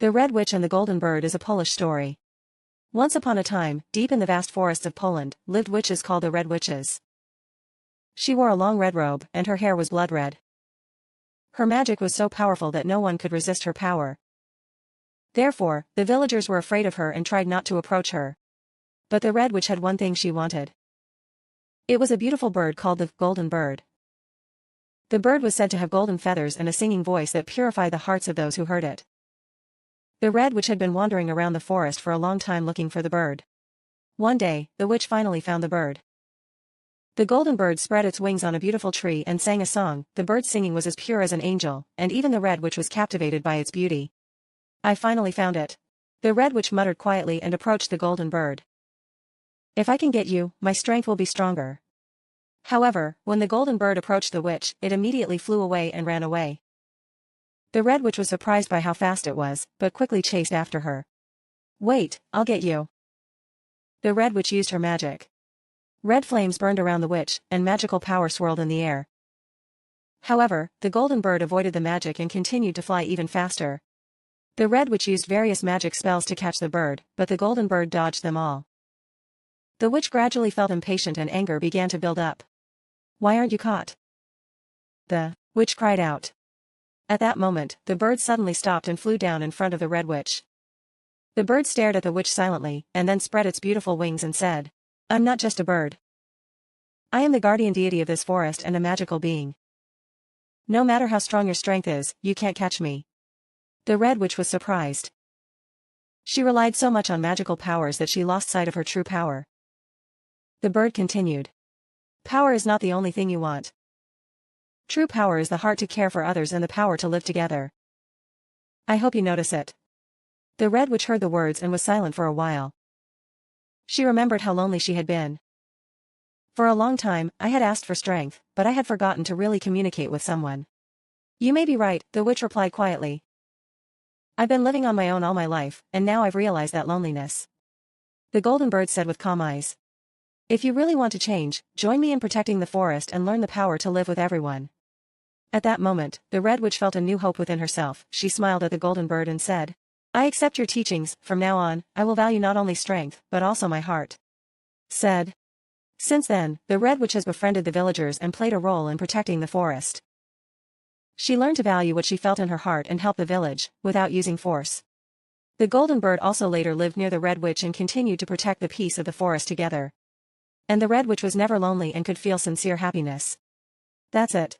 The Red Witch and the Golden Bird is a Polish story. Once upon a time, deep in the vast forests of Poland, lived witches called the Red Witches. She wore a long red robe, and her hair was blood red. Her magic was so powerful that no one could resist her power. Therefore, the villagers were afraid of her and tried not to approach her. But the Red Witch had one thing she wanted. It was a beautiful bird called the Golden Bird. The bird was said to have golden feathers and a singing voice that purified the hearts of those who heard it. The Red Witch had been wandering around the forest for a long time looking for the bird. One day, the witch finally found the bird. The Golden Bird spread its wings on a beautiful tree and sang a song. The bird's singing was as pure as an angel, and even the Red Witch was captivated by its beauty. "I finally found it," the Red Witch muttered quietly and approached the Golden Bird. "If I can get you, my strength will be stronger." However, when the Golden Bird approached the witch, it immediately flew away and ran away. The Red Witch was surprised by how fast it was, but quickly chased after her. "Wait, I'll get you." The Red Witch used her magic. Red flames burned around the witch, and magical power swirled in the air. However, the Golden Bird avoided the magic and continued to fly even faster. The Red Witch used various magic spells to catch the bird, but the Golden Bird dodged them all. The witch gradually felt impatient and anger began to build up. "Why aren't you caught?" the witch cried out. At that moment, the bird suddenly stopped and flew down in front of the Red Witch. The bird stared at the witch silently, and then spread its beautiful wings and said, "I'm not just a bird. I am the guardian deity of this forest and a magical being. No matter how strong your strength is, you can't catch me." The Red Witch was surprised. She relied so much on magical powers that she lost sight of her true power. The bird continued. "Power is not the only thing you want. True power is the heart to care for others and the power to live together. I hope you notice it." The Red Witch heard the words and was silent for a while. She remembered how lonely she had been. "For a long time, I had asked for strength, but I had forgotten to really communicate with someone." "You may be right," the witch replied quietly. "I've been living on my own all my life, and now I've realized that loneliness." The Golden Bird said with calm eyes, "If you really want to change, join me in protecting the forest and learn the power to live with everyone." At that moment, the Red Witch felt a new hope within herself. She smiled at the Golden Bird and said, "I accept your teachings. From now on, I will value not only strength, but also my heart." Said. Since then, the Red Witch has befriended the villagers and played a role in protecting the forest. She learned to value what she felt in her heart and help the village, without using force. The Golden Bird also later lived near the Red Witch and continued to protect the peace of the forest together. And the Red Witch was never lonely and could feel sincere happiness. That's it.